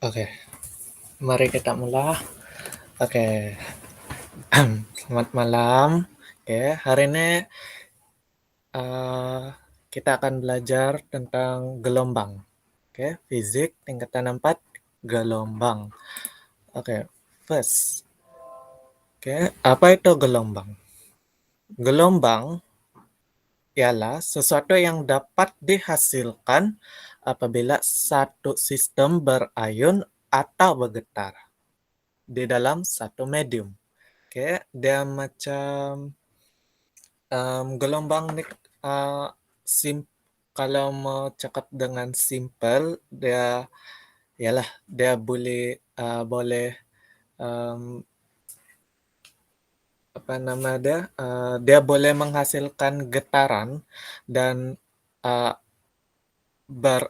Oke, mari kita mulai. Oke, selamat malam. Oke, hari ini eh, kita akan belajar tentang gelombang. Oke, fisik tingkatan 4, gelombang. Oke, first. Oke, apa itu gelombang? Gelombang ialah sesuatu yang dapat dihasilkan apabila satu sistem berayun atau bergetar di dalam satu medium. Oke, dia macam gelombang nih, eee, sim kalau mau cakap dengan simpel, dia ialah dia boleh, mmm, apa nama dia, dia boleh menghasilkan getaran dan, eee, ber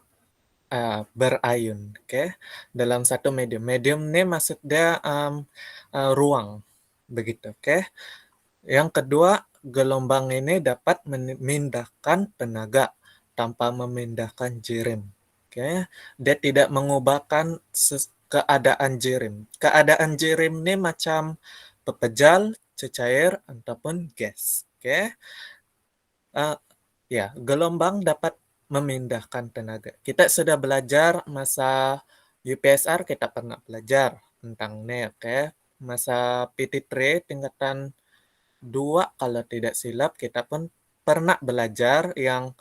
berayun, oke, dalam satu medium. Medium ini maksud dia, ruang, begitu, oke. Yang kedua, gelombang ini dapat memindahkan tenaga tanpa memindahkan jirim. Oke, dia tidak mengubahkan keadaan jirim. Keadaan jirim ini macam pepejal, cecair, ataupun gas. Oke, Eh, ya, gelombang dapat memindahkan tenaga. Kita sudah belajar masa UPSR, kita pernah belajar tentang ini, oke. Masa PT3 tingkatan 2 kalau tidak silap kita pun pernah belajar yang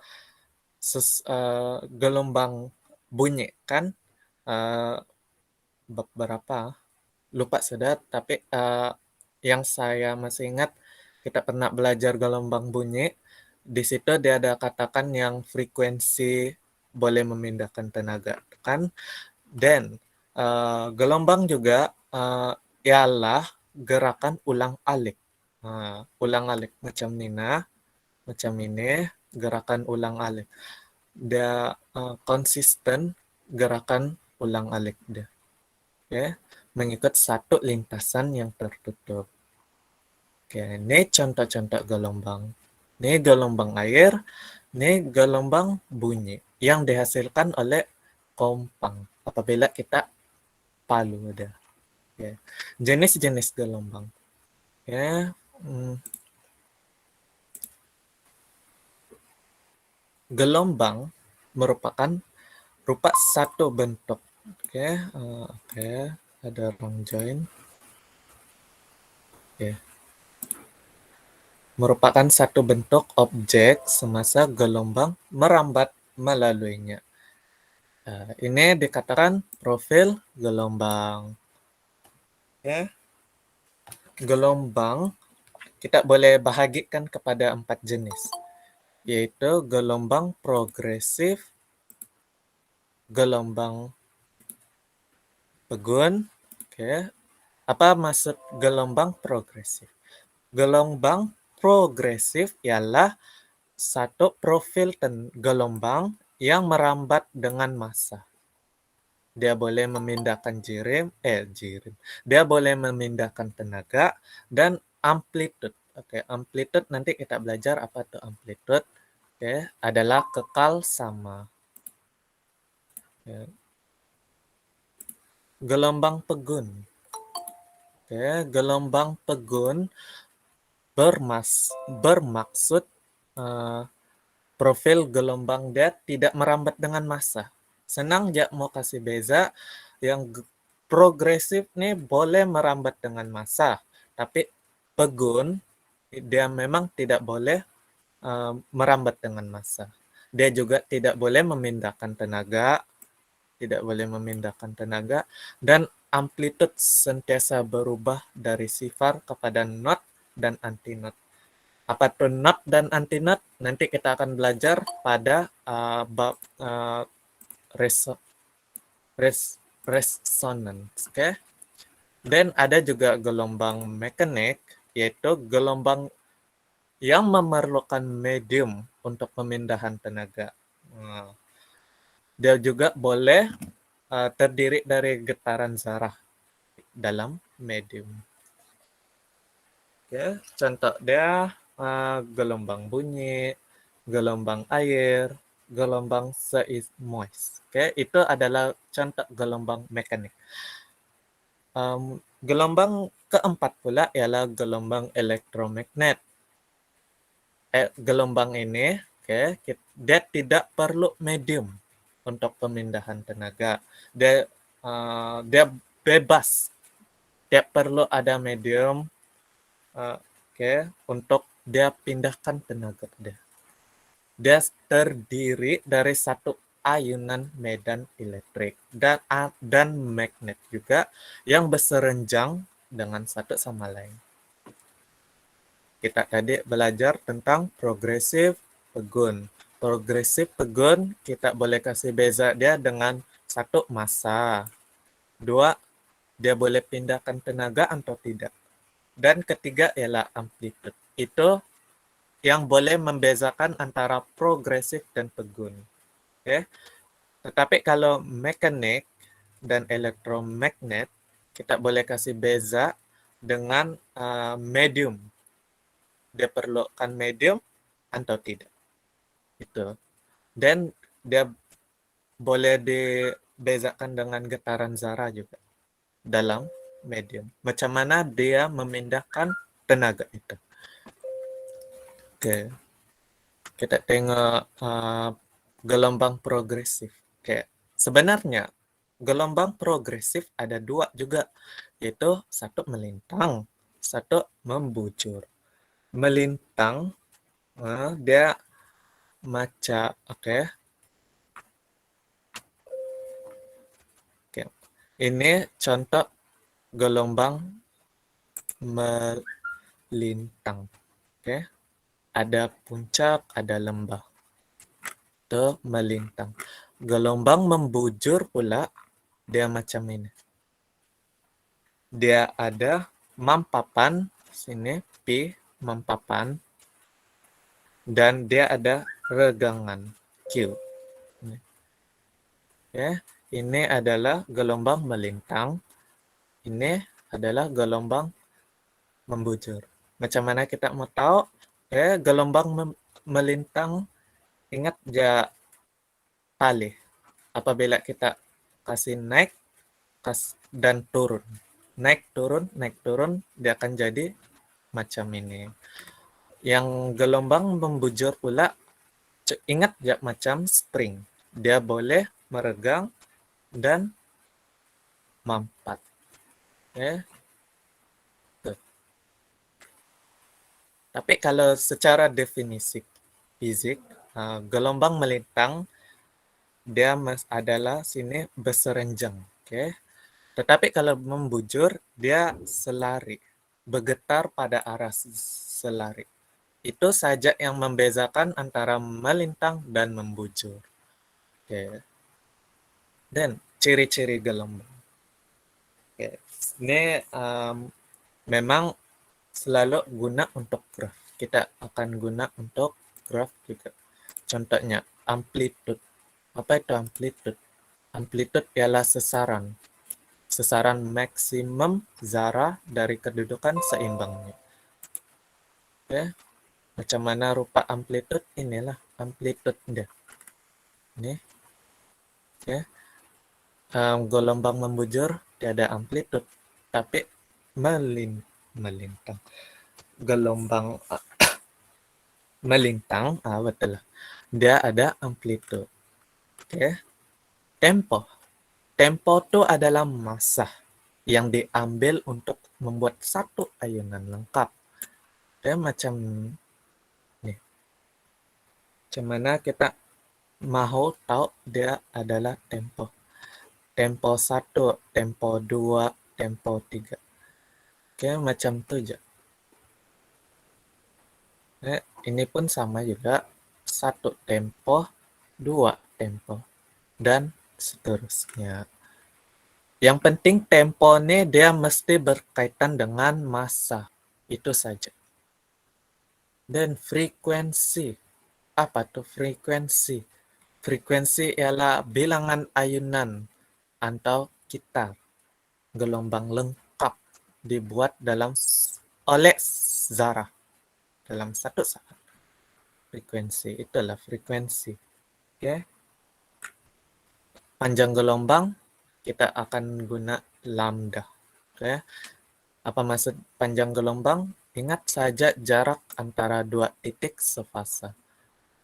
gelombang bunyi kan, eee, berapa, lupa sudah, tapi, yang saya masih ingat kita pernah belajar gelombang bunyi, di situ dia ada katakan yang frekuensi boleh memindahkan tenaga kan, dan, gelombang juga, ialah gerakan ulang-alik. Ulang-alik macam Nina, macam ini, gerakan ulang-alik. Dia konsisten gerakan ulang-alik dia. Oke, mengikut satu lintasan yang tertutup. Oke, ini contoh-contoh gelombang. Ini gelombang air, ini gelombang bunyi yang dihasilkan oleh kompang apabila kita palu dia. Oke. Jenis-jenis gelombang. Ya, gelombang merupakan satu bentuk. Oke, oke, ada orang join. Oke. Merupakan satu bentuk objek semasa gelombang merambat melaluinya. Ini dikatakan profil gelombang. Oke. Gelombang kita boleh bahagikan kepada 4 jenis, yaitu gelombang progresif, gelombang pegun. Oke. Apa maksud gelombang progresif? Gelombang progresif ialah satu profil gelombang yang merambat dengan massa. Dia boleh memindahkan jirim. Dia boleh memindahkan tenaga dan amplitude. Oke, amplitude nanti kita belajar apa itu amplitude. Oke, adalah kekal sama. Oke. Gelombang pegun. Oke, gelombang pegun bermaksud profil gelombang dia tidak merambat dengan massa. Senang ya mau kasih beza, yang progresif nih boleh merambat dengan massa, tapi pegun dia memang tidak boleh merambat dengan massa. Dia juga tidak boleh memindahkan tenaga, dan amplitude sentiasa berubah dari sifar kepada not dan anti not. Apa itu not dan anti not? Nanti kita akan belajar pada bab resonance, oke? Dan ada juga gelombang mekanik, yaitu gelombang yang memerlukan medium untuk pemindahan tenaga. Dia juga boleh terdiri dari getaran zarah dalam medium. Oke, contoh dia gelombang bunyi, gelombang air, gelombang seismois. Oke, itu adalah contoh gelombang mekanik. Gelombang keempat pula ialah gelombang elektromagnet. Gelombang ini, oke, dia tidak perlu medium untuk pemindahan tenaga. Dia bebas. Dia perlu ada medium, oke, untuk dia pindahkan tenaga dia. Dia terdiri dari satu ayunan medan elektrik dan magnet juga yang berserenjang dengan satu sama lain. Kita tadi belajar tentang progresif pegun. Progresif pegun kita boleh kasih beza dia dengan satu, massa. Dua, dia boleh pindahkan tenaga atau tidak. Dan ketiga ialah amplitude. Itu yang boleh membezakan antara progresif dan pegun. Oke. Tetapi kalau mekanik dan elektromagnet, kita boleh kasih beza dengan medium. Dia perlukan medium atau tidak. Itu. Dan dia boleh dibezakan dengan getaran zarah juga dalam medium. Macam mana dia memindahkan tenaga itu. Oke. Kita tengok gelombang progresif. Oke. Sebenarnya gelombang progresif ada dua juga, yaitu satu melintang, satu membujur. Melintang, dia macam, oke. Ini contoh gelombang melintang. Oke. Ada puncak, ada lembah. Itu melintang. Gelombang membujur pula dia macam ini. Dia ada mampapan sini, P mampapan, dan dia ada regangan Q. Ya, ini adalah gelombang melintang. Ini adalah gelombang membujur. Macam mana kita mau tahu? Gelombang melintang, ingat ya tali. Apabila kita kasih naik dan turun. Naik turun, dia akan jadi macam ini. Yang gelombang membujur pula, ingat ya macam spring. Dia boleh meregang dan mampat. Tapi kalau secara definisi fisik, gelombang melintang dia adalah sini berserenjang. Tetapi kalau membujur, dia selari, bergetar pada arah selari. Itu saja yang membezakan antara melintang dan membujur. Dan ciri-ciri gelombang. Ini memang selalu guna untuk graf. Kita akan guna untuk graf juga. Contohnya amplitude. Apa itu amplitude? Amplitude ialah sesaran. Sesaran maksimum zarah dari kedudukan seimbangnya. Macam mana rupa amplitude? Inilah amplitude dia. Ini. Gelombang membujur tiada amplitude, tapi melintang. Gelombang melintang, betul. Dia ada amplitude. Tempo. Tempo itu adalah massa yang diambil untuk membuat satu ayunan lengkap. Macam nih. Macam mana kita mau tahu dia adalah tempo. Tempo 1, tempo 2, tempo 3. Macam tu je. Ini pun sama juga. 1 tempo, 2 tempo, dan seterusnya. Yang penting tempo ini dia mesti berkaitan dengan massa. Itu saja. Dan frekuensi. Apa tuh frekuensi? Frekuensi ialah bilangan ayunan atau gitar. Gelombang lengkap dibuat oleh zarah dalam satu saat. Frekuensi, itulah frekuensi. Oke. Panjang gelombang kita akan guna lambda. Oke. Apa maksud panjang gelombang? Ingat saja jarak antara dua titik sefasa.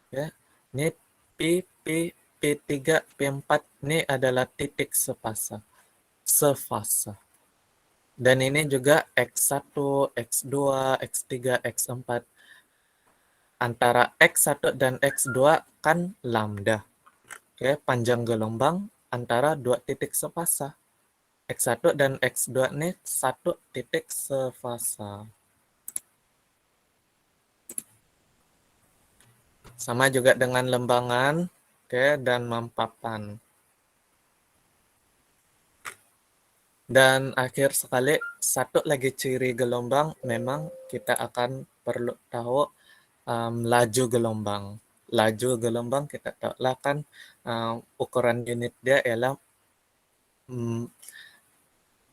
Ya. Ini P3, P4 ini adalah titik sefasa. Sefasa. Dan ini juga X1, X2, X3, X4. Antara X1 dan X2 kan lambda. Oke, panjang gelombang antara dua titik sefasa. X1 dan X2 ini satu titik sefasa. Sama juga dengan lembangan, oke, dan mampapan. Dan akhir sekali, satu lagi ciri gelombang, memang kita akan perlu tahu laju gelombang. Laju gelombang kita tahu lah kan ukuran unit dia ialah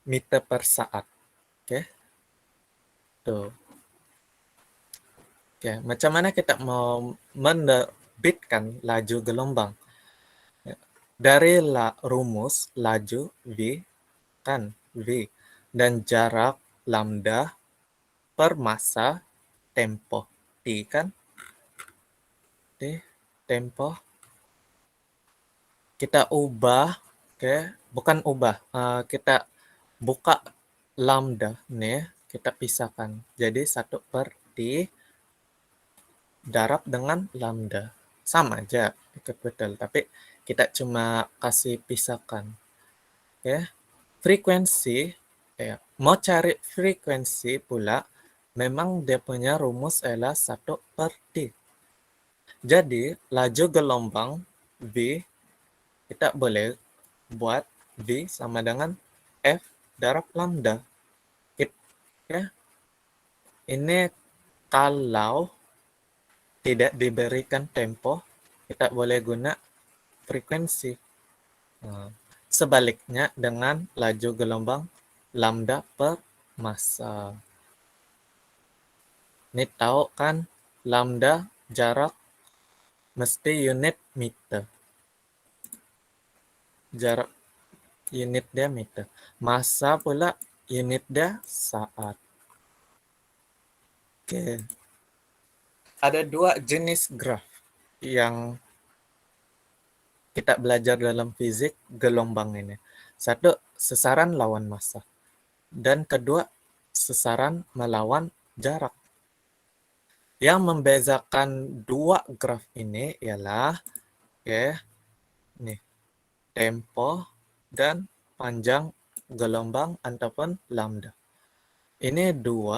meter per saat. Oke. Tuh. Oke, macam mana kita mau menerbitkan laju gelombang? Dari rumus laju V kan V dan jarak lambda per massa tempo T kan? T tempo kita ubah, oke, bukan ubah, kita buka lambda nih, kita pisahkan. Jadi 1 per T darab dengan lambda. Sama aja, ikut betul. Tapi kita cuma kasih pisahkan. Oke. Frekuensi, mau cari frekuensi pula, memang dia punya rumus adalah 1 per T. Jadi, laju gelombang V, kita boleh buat V sama dengan F darab lambda. Ya. Ini kalau tidak diberikan tempo, kita boleh guna frekuensi. Sebaliknya dengan laju gelombang lambda per massa. Ini tahu kan lambda jarak mesti unit meter. Jarak unit dia meter. Massa pula unit dia saat. Oke. Ada dua jenis graf yang kita belajar dalam fisik gelombang ini. Satu, sesaran lawan massa. Dan kedua, sesaran melawan jarak. Yang membedakan dua graf ini ialah nih, tempo dan panjang gelombang ataupun lambda. Ini dua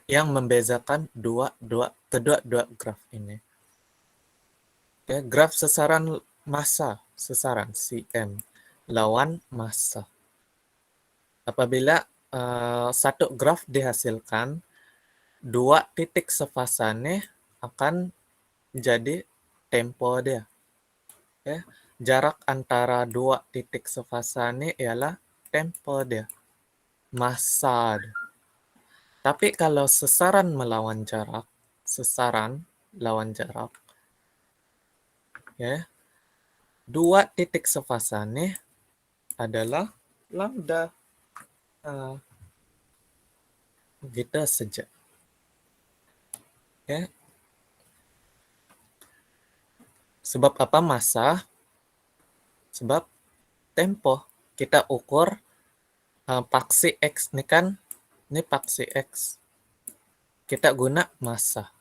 yang membedakan kedua graf ini. Graf sesaran massa, sesaran Cm lawan massa. Apabila satu graf dihasilkan, dua titik sefasanya akan jadi tempo dia. Jarak antara dua titik sefasanya ialah tempo dia, massa dia. Tapi kalau sesaran melawan jarak, dua titik sefasanya adalah lambda. Gitu saja. Sebab apa massa? Sebab tempo. Kita ukur paksi X ini kan, ini paksi X. Kita guna massa.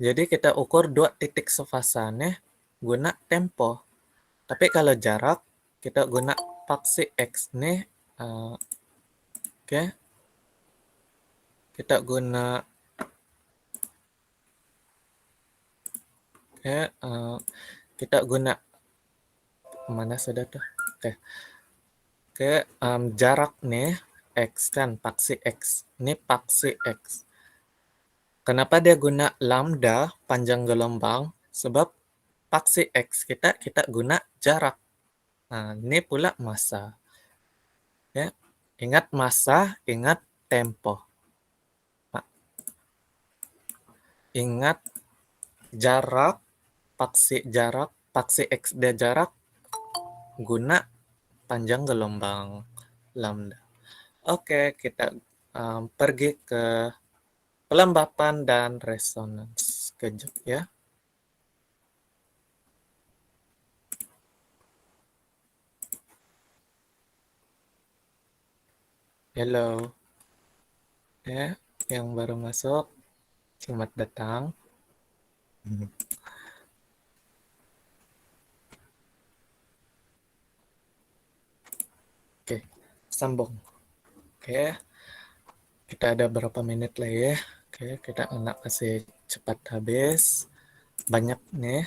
Jadi kita ukur dua titik sefasanya guna tempo. Tapi kalau jarak, kita guna paksi X nih. Kita guna kita guna mana sudah tuh? Jarak nih X kan, paksi X. Ini paksi X. Kenapa dia guna lambda panjang gelombang? Sebab paksi X kita guna jarak. Nah, ini pula massa. Ingat massa, ingat tempo. Ingat jarak, paksi jarak, paksi X dia jarak guna panjang gelombang lambda. Oke, kita pergi ke pelembapan dan resonans. Kejap ya. Hello. Ya, yang baru masuk, selamat datang. Oke, sambung. Oke, kita ada berapa menit lagi ya? Oke, kita enak kasih cepat habis. Banyak nih.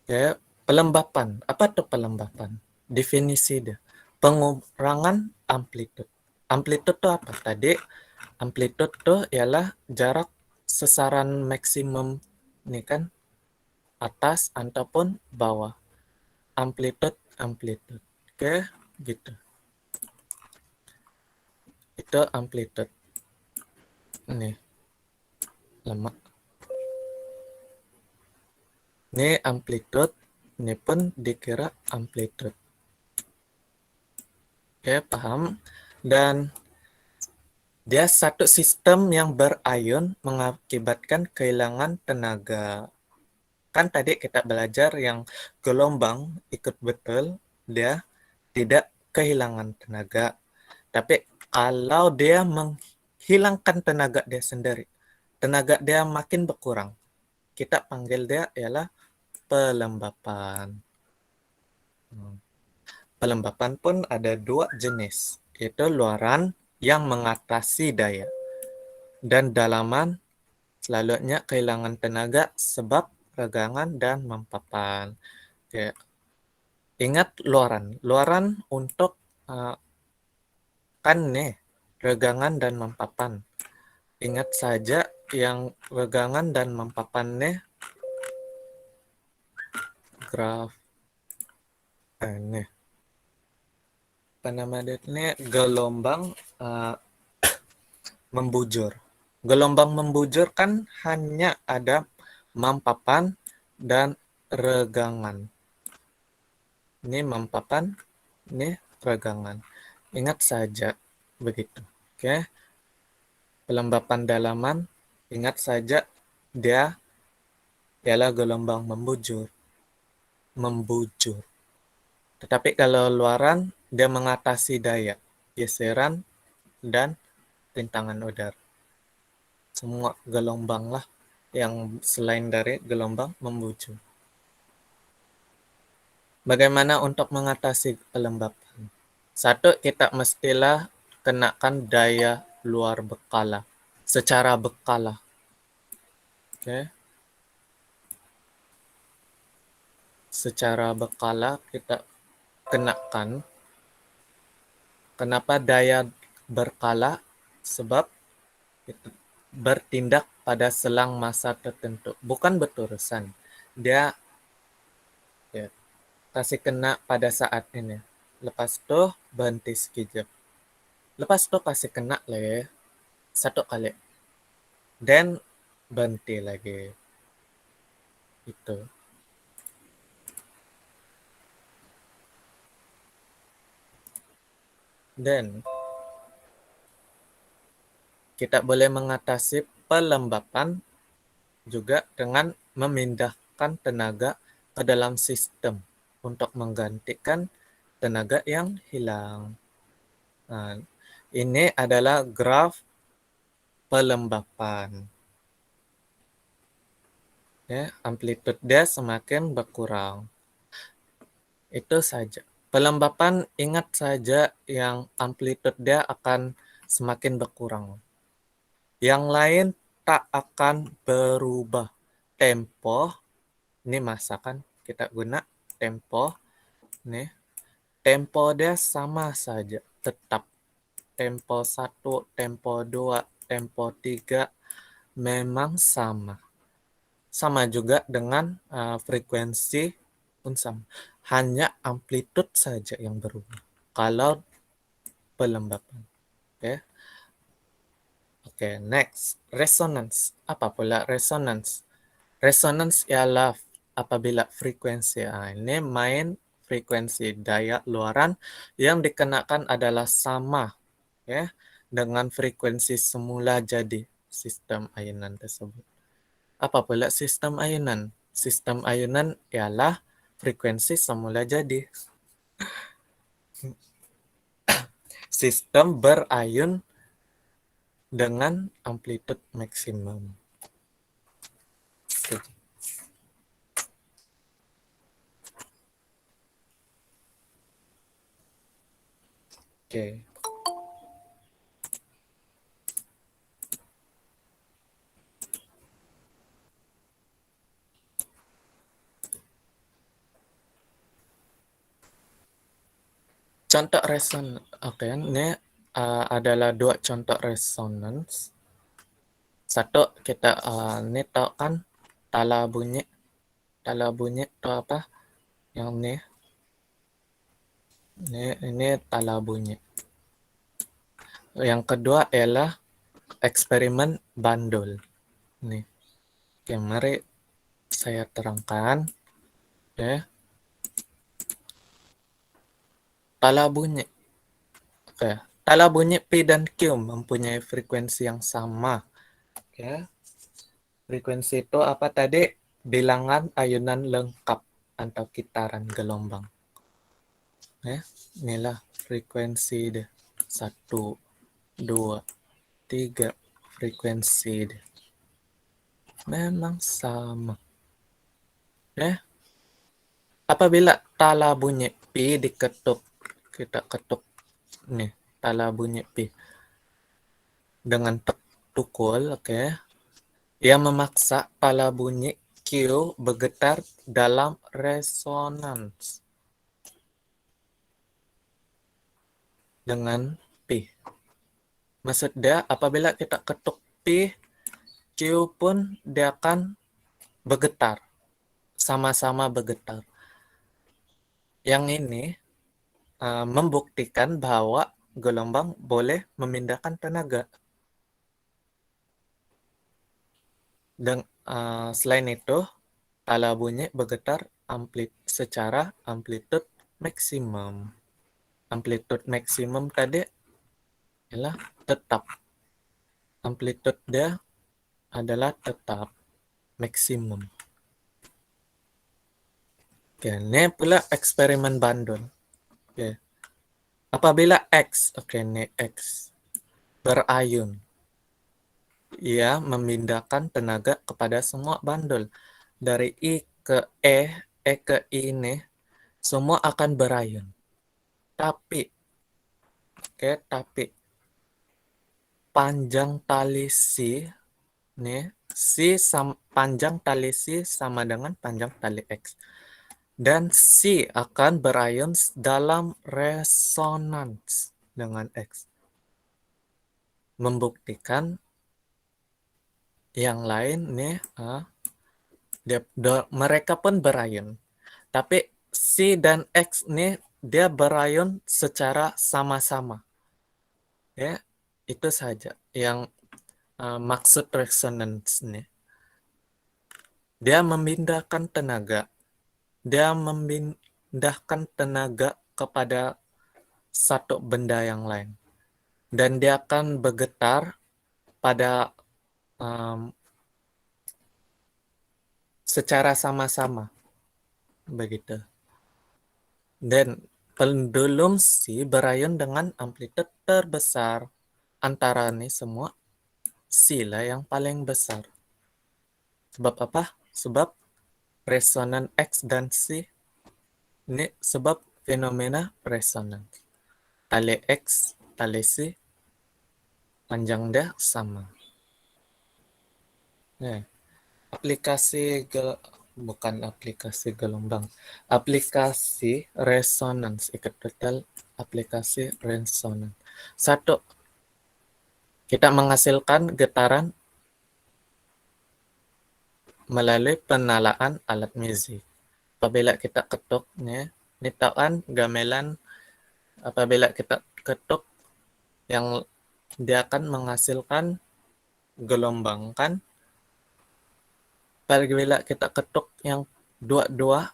Ya, pelembapan. Apa tuh pelembapan? Definisi dia. Pengurangan amplitude. Amplitude tuh apa? Tadi amplitude tuh ialah jarak sasaran maksimum nih kan, atas ataupun bawah. Amplitude. Oke, gitu. Itu amplitude. Nih, lama. Ini amplitude, ini pun dikira amplitude. Oke, paham? Dan dia satu sistem yang berion mengakibatkan kehilangan tenaga. Kan tadi kita belajar yang gelombang ikut betul, dia tidak kehilangan tenaga. Tapi kalau dia menghilangkan tenaga dia sendiri, tenaga dia makin berkurang. Kita panggil dia ialah pelembapan. Pelembapan pun ada dua jenis, yaitu luaran yang mengatasi daya dan dalaman selalunya kehilangan tenaga sebab regangan dan mempapan. Oke. Ingat luaran. Luaran untuk kan nih regangan dan mempapan. Ingat saja yang regangan dan mempapan nih graf nih apa nama dia nih gelombang membujur. Gelombang membujur kan hanya ada mempapan dan regangan. Ini mempapan, ini regangan. Ingat saja begitu. Oke. Pelembapan dalaman, ingat saja dia ialah gelombang membujur. Tetapi kalau luaran, dia mengatasi daya, geseran, dan rintangan udara. Semua gelombang lah yang selain dari gelombang membujur. Bagaimana untuk mengatasi pelembapan? Satu, kita mestilah kenakan daya luar bekala. Secara bekala. Oke. Secara bekala kita kenakan. Kenapa daya berkala? Sebab itu bertindak pada selang masa tertentu. Bukan berterusan. Dia ya, kasih kena pada saat ini. Lepas itu berhenti sekejap. Lepas itu kasih kena lagi. Satu kali. Dan berhenti lagi. Itu. Dan kita boleh mengatasi pelembapan juga dengan memindahkan tenaga ke dalam sistem untuk menggantikan tenaga yang hilang. Nah, ini adalah graf pelembapan. Ya, amplitude dia semakin berkurang. Itu saja. Pelembapan ingat saja yang amplitude dia akan semakin berkurang. Yang lain tak akan berubah. Tempo, ini masa kan kita guna tempo. Nih, tempo dia sama saja, tetap. Tempo 1, tempo 2, tempo 3 memang sama. Sama juga dengan frekuensi pun sama. Hanya amplitude saja yang berubah. Kalau pelembapan. Oke. Oke, next. Resonance. Apa pula resonance? Resonance ialah apabila frekuensi ini main frekuensi daya luaran yang dikenakan adalah sama ya dengan frekuensi semula jadi sistem ayunan tersebut. Apa pula sistem ayunan? Sistem ayunan ialah frekuensi semula jadi. Sistem berayun dengan amplitude maksimum. Oke. Contoh reson, oke, ini adalah dua contoh resonance. Satu kita ini tahu kan tala bunyi itu apa? Yang ini tala bunyi. Yang kedua ialah eksperimen bandul. Nih, oke, mari saya terangkan. Oke, tala bunyi. Oke, tala bunyi P dan Q mempunyai frekuensi yang sama. Oke, frekuensi itu apa tadi? Bilangan ayunan lengkap atau kitaran gelombang. Inilah frekuensi deh. 1, 2, 3 frekuensi deh. Memang sama. Apabila tala bunyi P diketuk, kita ketuk nih, tala bunyi P dengan tukul, oke. Ia memaksa tala bunyi Q bergetar dalam resonans dengan P. Maksud dia apabila kita ketuk P, Q pun dia akan bergetar, sama-sama bergetar. Yang ini membuktikan bahwa gelombang boleh memindahkan tenaga. Dan selain itu, tala bunyi bergetar secara amplitude maksimum. Amplitude maksimum tadi adalah tetap. Amplitude dia adalah tetap maksimum. Oke, ini pula eksperimen bandul. Oke. Apabila X, oke, ini X berayun, ia memindahkan tenaga kepada semua bandul. Dari I ke E ke I ini, semua akan berayun. Tapi panjang tali C, nih, panjang tali C sama dengan panjang tali X. Dan C akan berayun dalam resonans dengan X. Membuktikan yang lain nih, mereka pun berayun. Tapi C dan X nih, dia berayun secara sama-sama. Ya, itu saja yang maksud resonance nih. Dia memindahkan tenaga. Dia memindahkan tenaga kepada satu benda yang lain. Dan dia akan bergetar pada secara sama-sama. Begitu. Dan pendulum C berayun dengan amplitude terbesar. Antara nih semua, C lah yang paling besar. Sebab apa? Sebab resonan X dan C ini sebab fenomena resonan. Tali X, tali C, panjang dia sama. Bukan aplikasi gelombang, aplikasi resonans, ikat total aplikasi resonans. Satu, kita menghasilkan getaran melalui penalaan alat musik. Apabila kita ketuknya, ini tahuan gamelan, apabila kita ketuk, yang dia akan menghasilkan gelombang kan. Apabila kita ketuk yang Dua-dua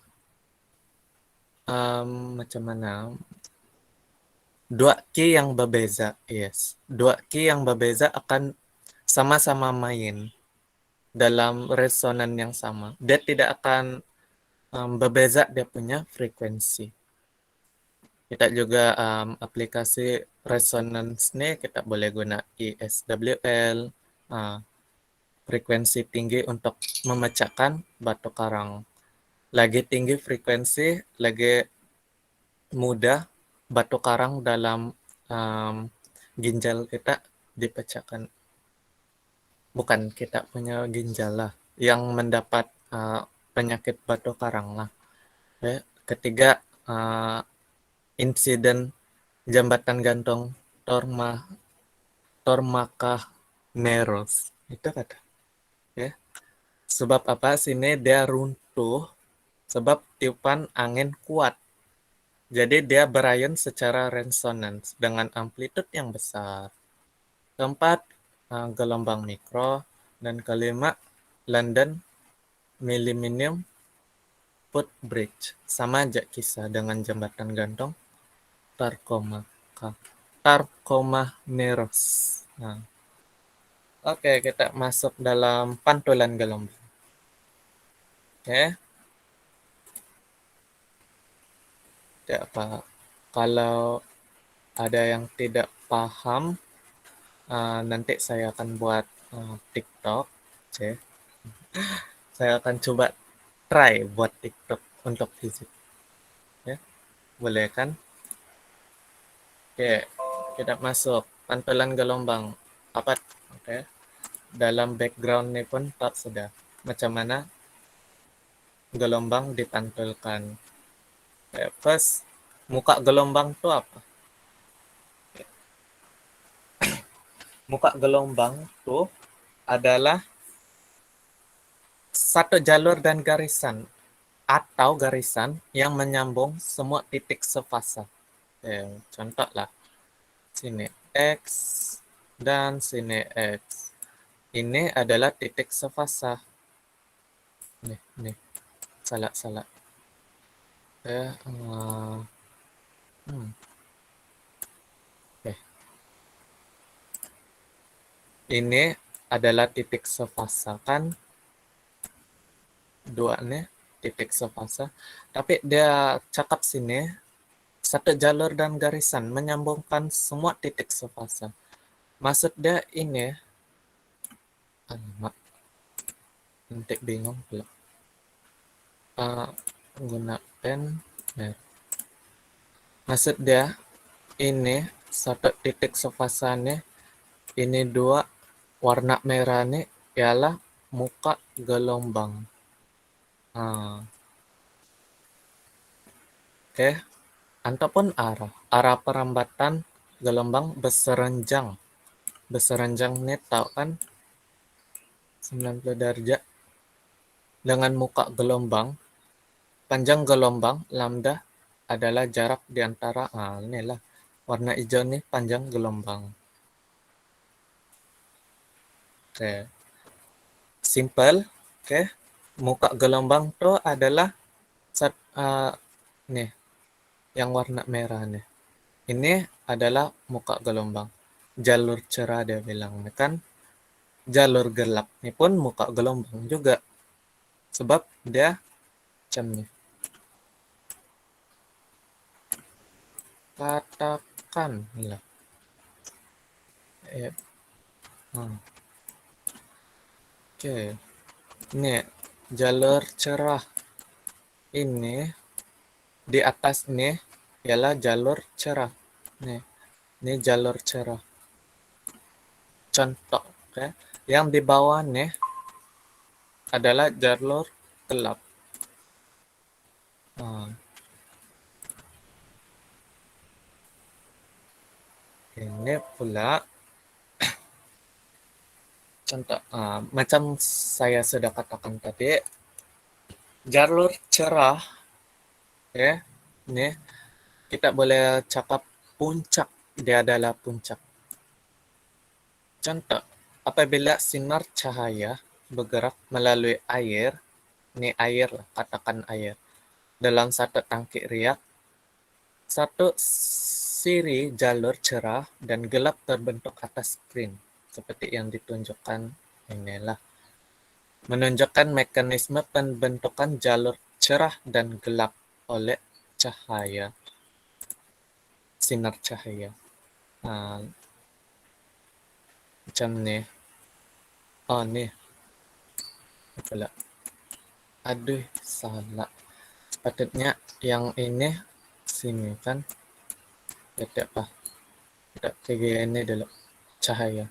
macam mana? Dua key yang berbeza, yes. Dua key yang berbeza akan sama-sama main dalam resonan yang sama. Dia tidak akan berbeza dia punya frekuensi. Kita juga aplikasi resonance nih kita boleh guna ESWL, frekuensi tinggi untuk memecahkan batu karang. Lagi tinggi frekuensi, lagi mudah batu karang dalam ginjal kita dipecahkan. Bukan kita punya ginjal lah, yang mendapat penyakit batu karang lah. Ketiga, insiden jambatan gantung Tormaka Neros. Itu kata. Ya. Sebab apa? Sini dia runtuh sebab tiupan angin kuat. Jadi dia berayun secara resonans dengan amplitude yang besar. Keempat, gelombang mikro. Dan kelima, London Millennium Footbridge. Sama aja kisah dengan jembatan gantung Tarcoma Neros. Nah, oke, kita masuk dalam pantulan gelombang. Oke. Tidak apa. Kalau ada yang tidak paham, nanti saya akan buat TikTok. Oke. Saya akan coba try buat TikTok untuk fisik. Ya, boleh kan? Oke, kita masuk pantulan gelombang. Apa? Oke. Dalam background ini pun tak sudah. Macam mana gelombang dipantulkan. First, muka gelombang itu apa? Muka gelombang itu adalah satu jalur dan garisan atau garisan yang menyambung semua titik sefasa. Contoh lah, sini X dan sini X. Ini adalah titik sefasa. Nih, salah. Ini adalah titik sefasa kan? Dua nih titik sefasa. Tapi dia cakap sini satu jalur dan garisan menyambungkan semua titik sefasa. Maksud dia ini, nanti bingung pula. Guna pen. Maksud dia ini satu titik sefasa nih, ini dua warna merah nih ialah muka gelombang. Oke. Ataupun arah perambatan gelombang beseranjang. Beseranjang nih tahu kan 90 derajat dengan muka gelombang. Panjang gelombang lambda adalah jarak di antara inilah warna hijau nih panjang gelombang. Oke. Simple, oke. Muka gelombang tuh adalah nih yang warna merah nih. Ini adalah muka gelombang. Jalur cerah dia bilang kan. Jalur gelap ini pun muka gelombang juga. Sebab dia macam nih. Katakan lah. Oke. Ini jalur cerah. Ini di atas nih ialah jalur cerah. Nih. Ini jalur cerah. Contoh, oke. Yang di bawah nih adalah jalur gelap. Ini pula contoh, macam saya sudah katakan tadi, jalur cerah, ya, ini kita boleh cakap puncak, dia adalah puncak. Contoh, apabila sinar cahaya bergerak melalui air, ini air lah, katakan air. Dalam satu tangki riak, satu siri jalur cerah dan gelap terbentuk atas screen, seperti yang ditunjukkan inilah. Menunjukkan mekanisme pembentukan jalur cerah dan gelap oleh cahaya, sinar cahaya. Nah, macam ni. Oh, ni. Pula. Aduh, salah. Sepatutnya yang ini sini kan. Tidak apa. Tidak kayak ini dulu. Cahaya.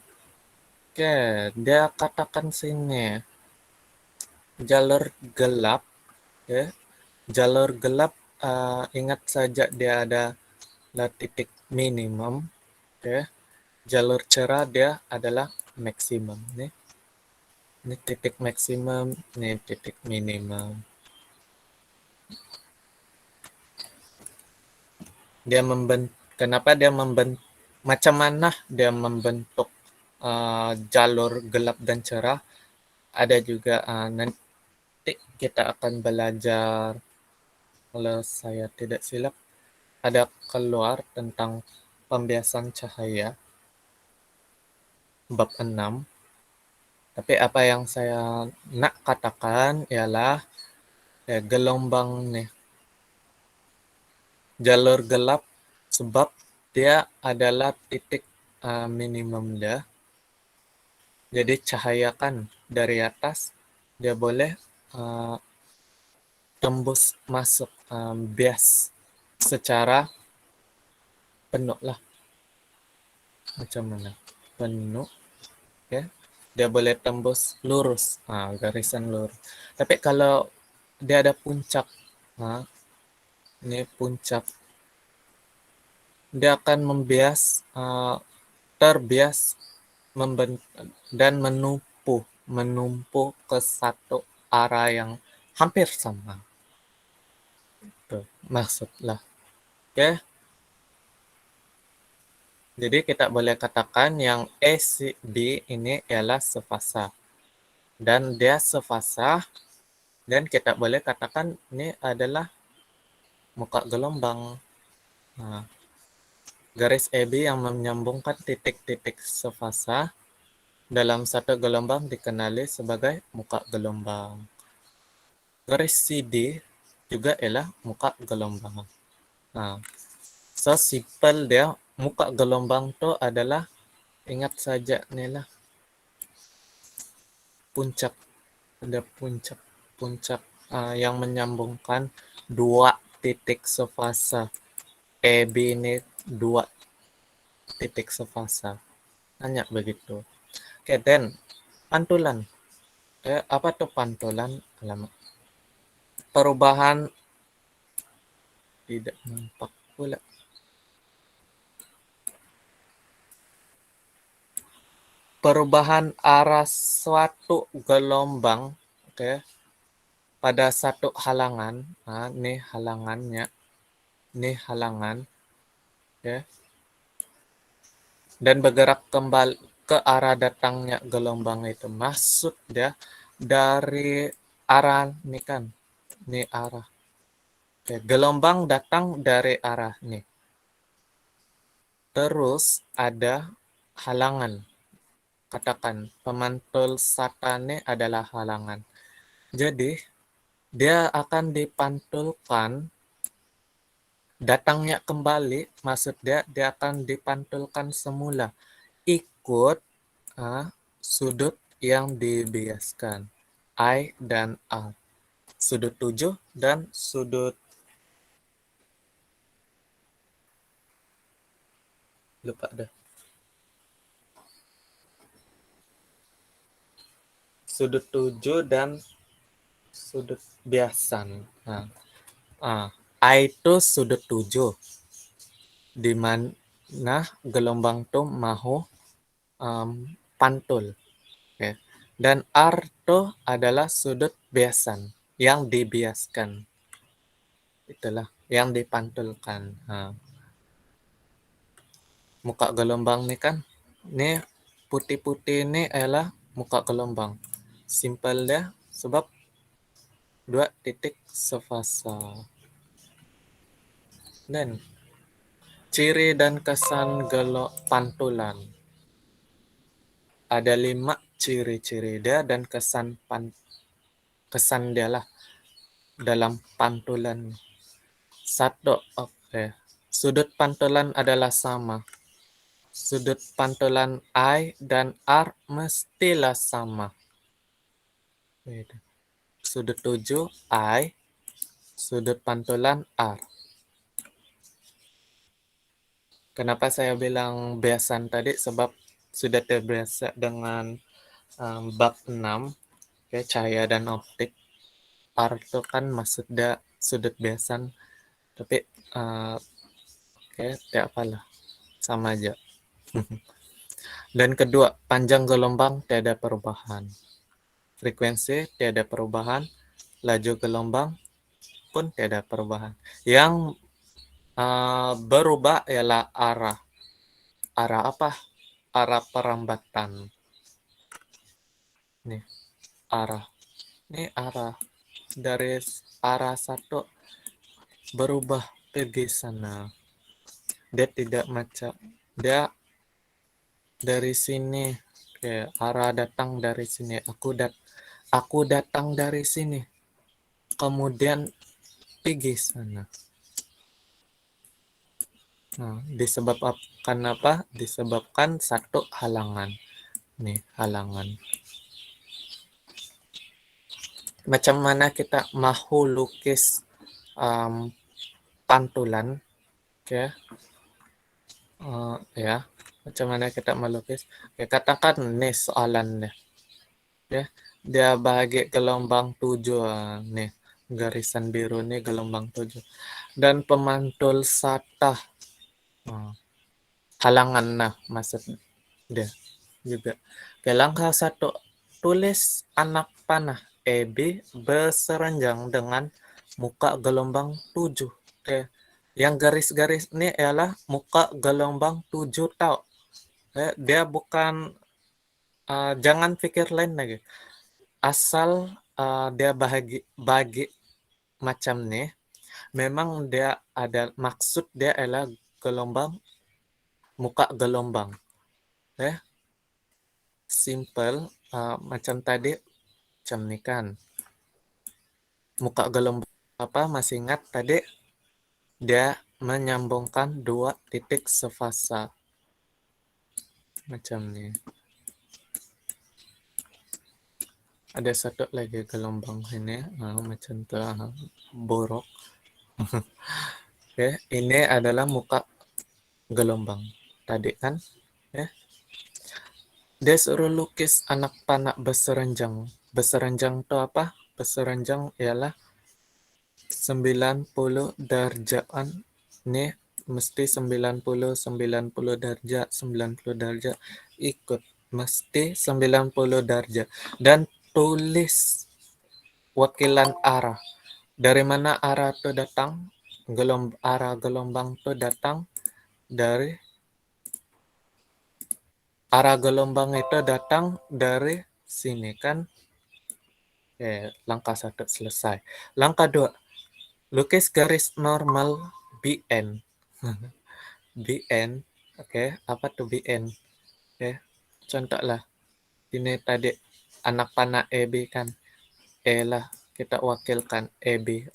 Oke, dia katakan sini. Jalur gelap. Oke. Jalur gelap, ingat saja dia ada titik minimum. Oke. Jalur cerah dia adalah maksimum. Ini titik maksimum, ini titik minimum. Kenapa dia membentuk, macam mana dia membentuk jalur gelap dan cerah? Ada juga nanti kita akan belajar, kalau saya tidak silap, ada keluar tentang pembiasan cahaya bab 6. Tapi apa yang saya nak katakan ialah gelombang nih, jalur gelap, sebab dia adalah titik minimum dia. Jadi cahaya kan dari atas dia boleh tembus masuk bias secara penuh lah. Macam mana? Penuh. Okay. Dia boleh tembus lurus, garisan lurus. Tapi kalau dia ada puncak, ini puncak, dia akan membias, terbias dan menumpu ke satu arah yang hampir sama. Itu maksudlah. Oke. Jadi kita boleh katakan yang B ini ialah sefasa. Dan dia sefasa, dan kita boleh katakan ini adalah muka gelombang. Garis AB yang menyambungkan titik-titik sefasa dalam satu gelombang dikenali sebagai muka gelombang. Garis CD juga ialah muka gelombang. So simple dia, muka gelombang itu adalah, ingat saja nih lah, puncak. Ada puncak yang menyambungkan dua titik sefasa. AB ini dua titik sefasa. Hanya begitu. Oke, then pantulan. Apa tuh pantulan? Alamak. Perubahan tidak nampak pula. Perubahan arah suatu gelombang, oke, pada satu halangan. Ini halangannya. Ini halangan. Oke. Dan bergerak kembali ke arah datangnya gelombang itu. Maksud dia dari arah ini kan. Ini arah. Oke, gelombang datang dari arah nih. Terus ada halangan. Katakan pemantul satane adalah halangan. Jadi dia akan dipantulkan, datangnya kembali, maksud dia akan dipantulkan semula ikut sudut yang dibiaskan, I dan R. Sudut 7 dan sudut, lupa dah. Sudut 7 dan sudut biasan. I itu sudut 7. Di mana gelombang itu mau pantul. Okay. Dan R itu adalah sudut biasan yang dibiaskan. Itulah yang dipantulkan. Muka gelombang nih kan. Ini putih-putih ini adalah muka gelombang. Simple dia sebab 2 titik sefasa. Dan ciri dan kesan pantulan. Ada 5 ciri-ciri dia dan kesan dia lah dalam pantulan. 1, oke. Sudut pantulan adalah sama. Sudut pantulan I dan R mestilah sama. Sudut 7 I, sudut pantulan R. Kenapa saya bilang beasan tadi? Sebab sudah terbiasa dengan bab 6, cahaya dan optik. R itu kan maksudnya sudut beasan, tapi tidak apalah, sama aja. Dan kedua, panjang gelombang tiada perubahan. Frekuensi tiada perubahan, laju gelombang pun tiada perubahan. Yang berubah ialah arah. Arah apa? Arah perambatan. Nih, arah. Ini arah. Dari arah 1 berubah pergi sana. Dia tidak macam, dia dari sini, arah datang dari sini. Aku datang dari sini. Kemudian pergi sana. Nah, disebabkan apa? Disebabkan 1 halangan. Nih, halangan. Macam mana kita mau lukis pantulan, ya. Macam mana kita melukis? Katakan nih soalannya. Dia bagi gelombang 7, nih. Garisan biru nih gelombang 7. Dan pemantul satah. Halangan, nah, maksud dia juga. Langkah 1, tulis anak panah EB berseranjang dengan muka gelombang 7. Yang garis-garis ini ialah muka gelombang 7 tau. Dia bukan, jangan pikir lain lagi. Asal dia bagi macam nih, memang dia ada maksud dia adalah gelombang, muka gelombang. Simple, macam tadi, macam ni kan. Muka gelombang apa, masih ingat tadi? Dia menyambungkan 2 titik sefasa. Macam ni. Ada 1 lagi gelombang ini, macam tu, borok. Ini adalah muka gelombang tadi kan. Dia suruh lukis anak panah berseranjang. Berseranjang tu apa? Berseranjang ialah 90 darjahan. Ini mesti 90 darjah, 90 darjah. Ikut. Mesti 90 darjah. Dan tulis wakilan arah. Dari mana arah itu datang? Arah gelombang itu datang dari arah gelombang itu datang dari sini kan. Langkah 1 selesai. Langkah 2, lukis garis normal BN. BN, apa tuh BN? Contohlah, ini tadi anak panah EB kan. Lah, kita wakilkan EB.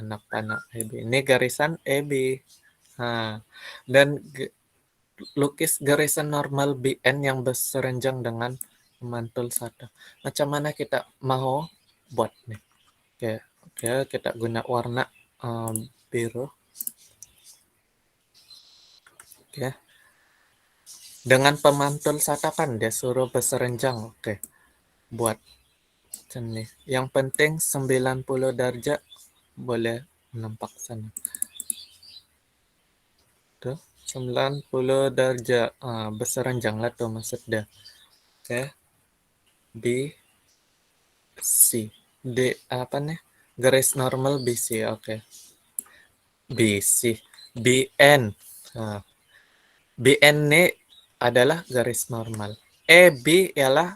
Anak panah EB. Ini garisan EB. Dan lukis garisan normal BN yang berseranjang dengan pemantul 1. Macam mana kita mau buat nih? Kita guna warna biru. Dengan pemantul 1 kan dia suruh berseranjang. Buat macam ni. Yang penting 90 darjah boleh nampak sana. Tuh, 90 darjah berseranjang lah tu maksud dia. B C D apa nih? Garis normal BC. BC BN. BN ini adalah garis normal. EB ialah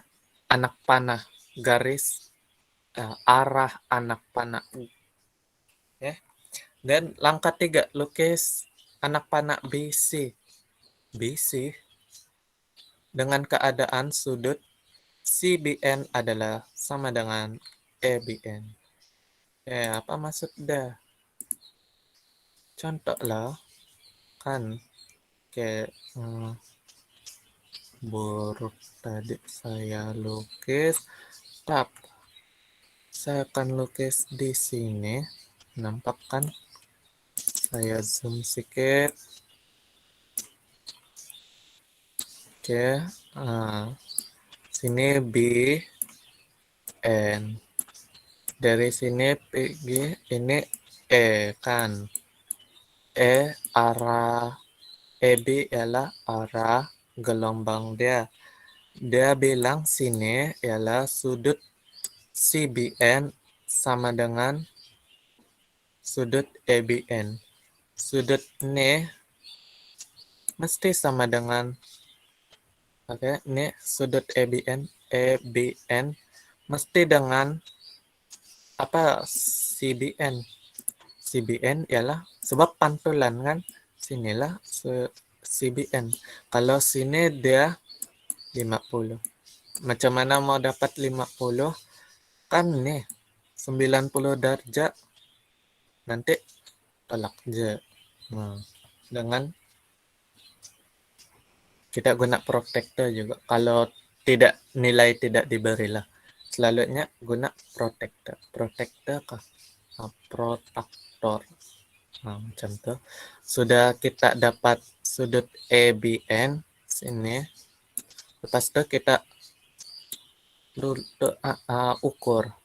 anak panah, garis arah anak panah. Ya. Dan langkah 3, lukis anak panah BC. BC dengan keadaan sudut CBN adalah sama dengan EBN. Apa maksudnya? Contoh lah, kan kayak buruk tadi saya lukis, saya akan lukis di sini, nampak kan? Saya zoom sedikit. Oke, sini B, N. Dari sini PG, ini E kan. Arah EB ialah arah gelombang dia. Dia bilang sini ialah sudut CBN sama dengan sudut EBN. Sudut ini mesti sama dengan, ini sudut EBN mesti dengan apa CBN. CBN ialah sebab pantulan kan, sinilah CBN. Kalau sini dia 50. Macam mana mau dapat 50? Kan nih 90 derajat, nanti tolak aja. Dengan kita guna protektor juga. Kalau nilai tidak diberilah, selalunya guna protektor. Protektor kah? Protektor. Macam tu. Sudah kita dapat sudut EBN sini. Lepas tu kita ukur.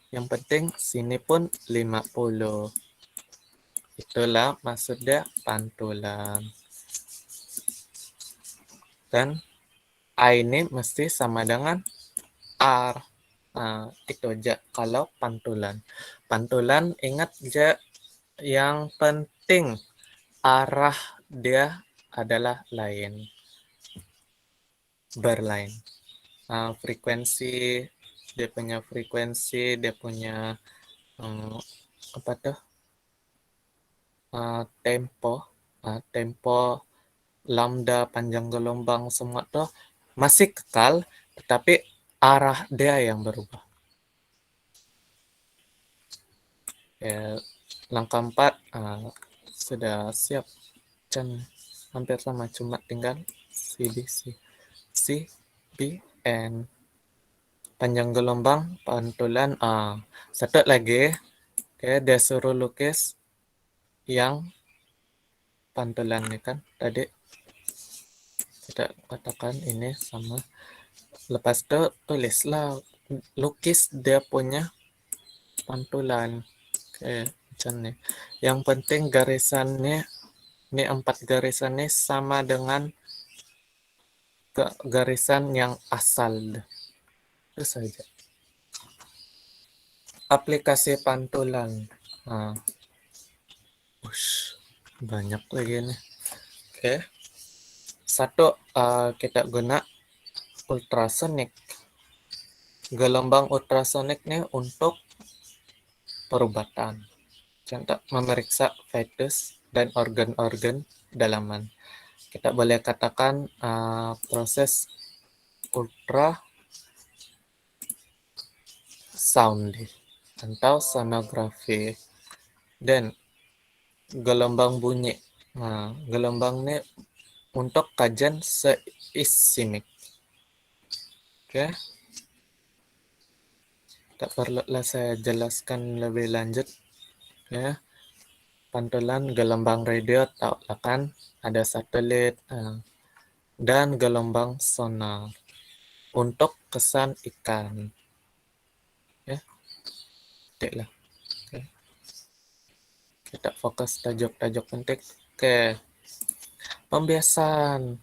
Yang penting sini pun 50. Itulah maksudnya pantulan. Dan A ini mesti sama dengan R. Itu aja kalau pantulan. Pantulan ingat aja yang penting arah dia adalah lain. Berlain. Frekuensi, dia punya apa tuh? Tempo, lambda, panjang gelombang, semua tuh masih kekal, tetapi arah dia yang berubah. Langkah 4 sudah siap, dan hampir sama, cuma tinggal CBN. Panjang gelombang, pantulan. Satu lagi, dia suruh lukis yang pantulan ini kan tadi kita katakan ini sama. Lepas itu tulislah, lukis dia punya pantulan. Macam ni. Yang penting garisannya, ini 4 garisannya sama dengan garisan yang asal. Itu saja. Aplikasi pantulan. Banyak lagi nih. Oke. Satu, kita guna ultrasonik. Gelombang ultrasonik nih untuk perubatan. Contoh, memeriksa fetus dan organ-organ dalaman. Kita boleh katakan proses ultra sound atau sonografi. Dan gelombang bunyi. Gelombang ini untuk kajian seismik. Oke. Tak perlulah saya jelaskan lebih lanjut. Ya. Pantulan gelombang radio tahu kan, ada satelit dan gelombang sonar untuk kesan ikan. Ya. Lah. Oke. Kita fokus tajuk-tajuk penting. Oke. Pembiasan.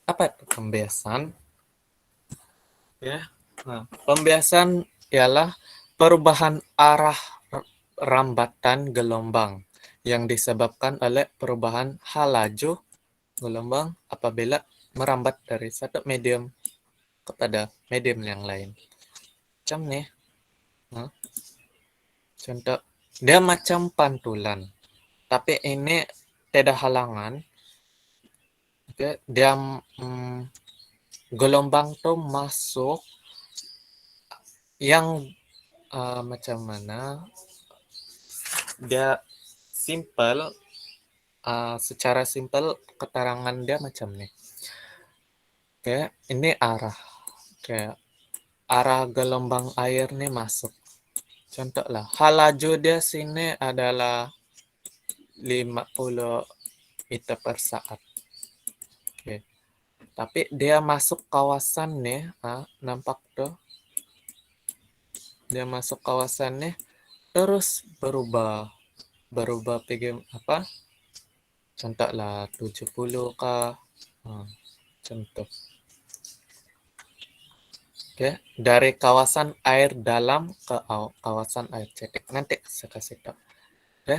Apa itu pembiasan? Ya. Pembiasan ialah perubahan arah rambatan gelombang yang disebabkan oleh perubahan hal laju gelombang apabila merambat dari satu medium kepada medium yang lain. Macam nih, Nah, contoh dia macam pantulan, tapi ini tidak halangan. Oke, dia gelombang tuh masuk yang macam mana? Dia simple, secara simple keterangan dia macam nih. Oke, ini arah. Oke, arah gelombang air nih masuk. Contoh lah, laju dia sini adalah 50 meter per saat. Oke. Tapi dia masuk kawasan nih, nampak tuh. Dia masuk kawasan nih, terus berubah pergi apa? Contoh lah 70 kah? Contoh. Oke, dari kawasan air dalam ke kawasan air cetek. Nanti saya kasih tahu. Oke.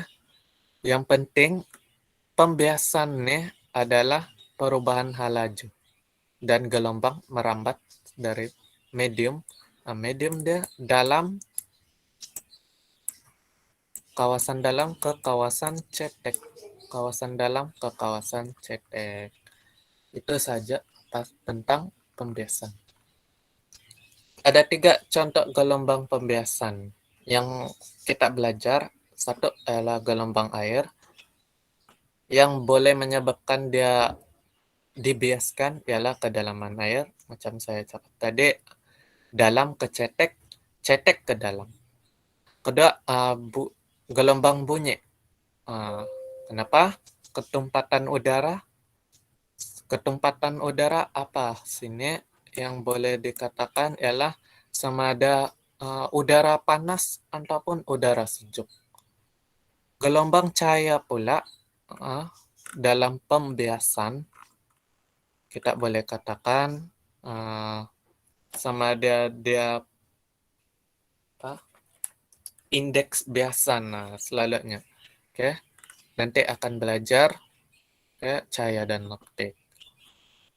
Yang penting pembiasannya adalah perubahan laju dan gelombang merambat dari medium. Medium dia dalam, kawasan dalam ke kawasan cetek. Kawasan dalam ke kawasan cetek. Itu saja tentang pembiasan. Ada 3 contoh gelombang pembiasan yang kita belajar. Satu adalah gelombang air yang boleh menyebabkan dia dibiaskan ialah kedalaman air, macam saya cakap tadi, dalam ke cetek, cetek ke dalam. Kedua, gelombang bunyi. Kenapa? Ketumpatan udara apa sini yang boleh dikatakan ialah sama ada udara panas ataupun udara sejuk. Gelombang cahaya pula dalam pembiasan kita boleh katakan sama dia indeks biasa selalunya. Oke. Nanti akan belajar cahaya dan optik.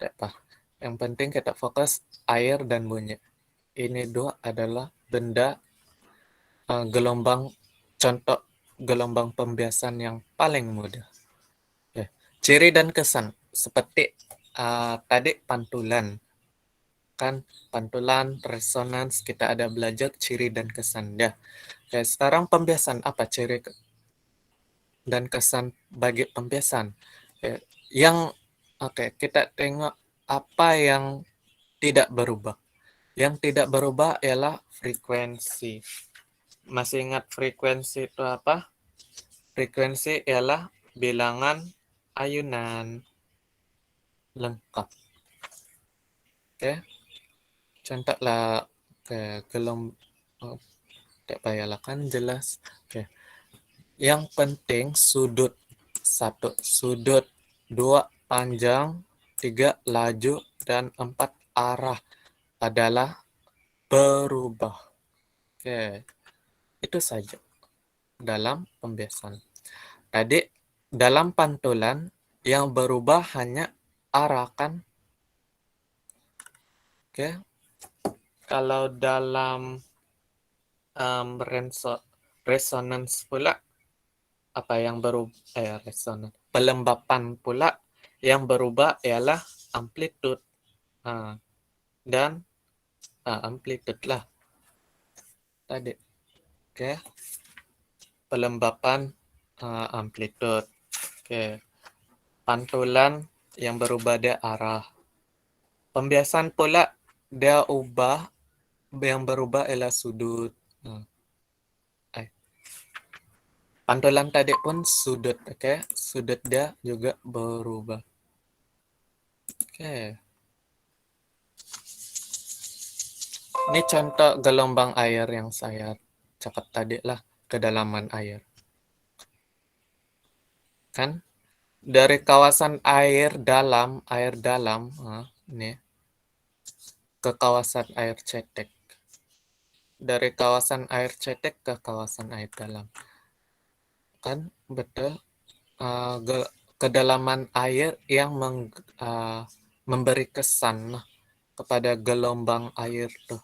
Apa? Yang penting kita fokus air dan bunyi. Ini dua adalah benda gelombang, contoh gelombang pembiasan yang paling mudah. Ciri dan kesan seperti tadi pantulan. Kan pantulan, resonans, kita ada belajar ciri dan kesan. Oke, sekarang pembiasan, apa ciri dan kesan bagi pembiasan? Kita tengok apa yang tidak berubah. Yang tidak berubah ialah frekuensi. Masih ingat frekuensi itu apa? Frekuensi ialah bilangan ayunan lengkap. Oke. Contohlah tak payahlah kan jelas. Oke. Yang penting sudut 1, sudut 2 panjang, 3 laju, dan 4 arah adalah berubah. Oke. Itu saja dalam pembiasan. Tadi dalam pantulan yang berubah hanya arah kan? Oke. Kalau dalam resonance pula apa yang berubah resonans. Pelembapan pula yang berubah ialah amplitude dan amplitude lah tadi. Oke. Pelembapan amplitude. Oke. Pantulan yang berubah dia arah. Pembiasan pula dia yang berubah ialah sudut. Pantulan tadi pun sudut, oke. Sudut dia juga berubah. Oke. Ini contoh gelombang air yang saya cakap tadi lah, kedalaman air. Kan? Dari kawasan air dalam, ini ke kawasan air cetek. Dari kawasan air cetek ke kawasan air dalam. Kan? Betul. Kedalaman air yang memberi kesan kepada gelombang air tuh.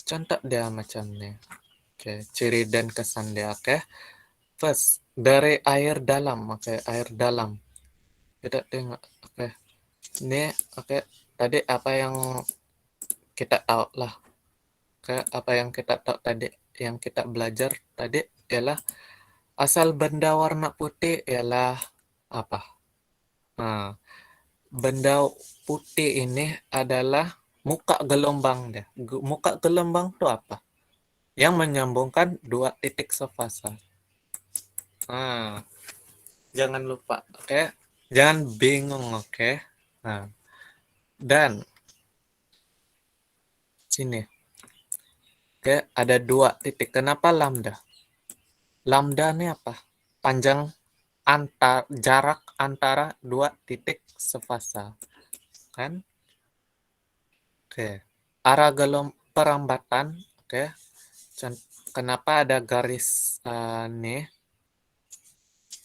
contoh dia macam ni. Oke, ciri dan kesan dia. Oke, first dari air dalam. Oke, air dalam. Kita tengok. Oke, ini oke. Tadi apa yang kita tahu lah. Oke, apa yang kita tahu tadi, yang kita belajar tadi ialah asal benda warna putih ialah apa? Nah, benda putih ini adalah muka gelombang dia. Muka gelombang itu apa? Yang menyambungkan dua titik sefasa. Nah, jangan lupa, oke? Jangan bingung, oke? Nah, dan sini, oke, ada dua titik. Kenapa lambda? Lambda ini apa? Panjang jarak antara dua titik sefasa, kan? Oke. Arah perambatan, oke. Kenapa ada garis nih?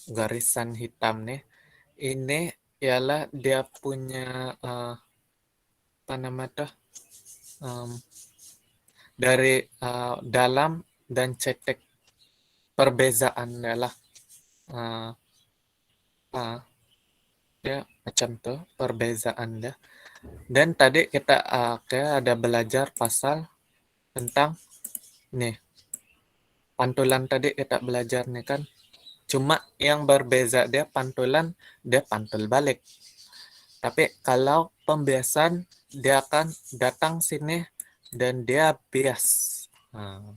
Garisan hitam nih. Ini ialah dia punya apa nama tuh? Dari dalam dan cetek perbezaan adalah ya macam tuh perbezaan dia. Dan tadi kita ada belajar pasal tentang nih pantulan tadi kita belajar nih kan. Cuma yang berbeza dia pantul balik. Tapi kalau pembiasan dia akan datang sini dan dia bias. Nah,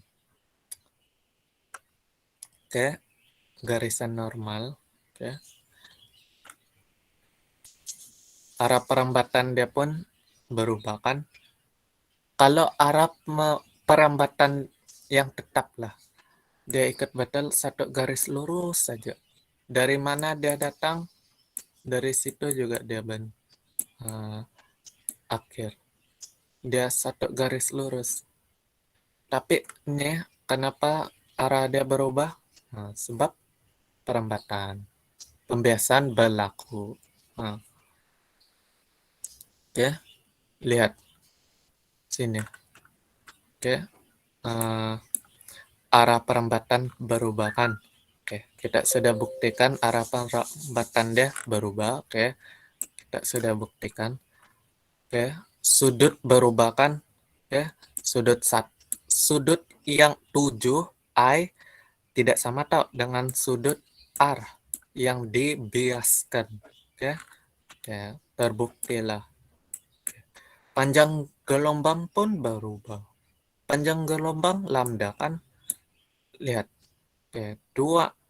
oke, garisan normal. Oke. Arah perambatan dia pun berubah kan. Kalau arah perambatan yang tetap lah, dia ikut betul satu garis lurus saja. Dari mana dia datang, dari situ juga dia akhir. Dia satu garis lurus. Tapi nih, kenapa arah dia berubah? Nah, sebab perambatan. Pembiasan berlaku. Nah, oke, lihat sini. Oke, arah perambatan berubah kan. Oke, kita sudah buktikan arah perambatan dia berubah. Oke, kita sudah buktikan. Oke, sudut berubah kan. Oke, sudut yang 7 I tidak sama tau dengan sudut R yang dibiaskan. Oke, oke, terbukti lah. Panjang gelombang pun berubah. Panjang gelombang lambda kan. Lihat.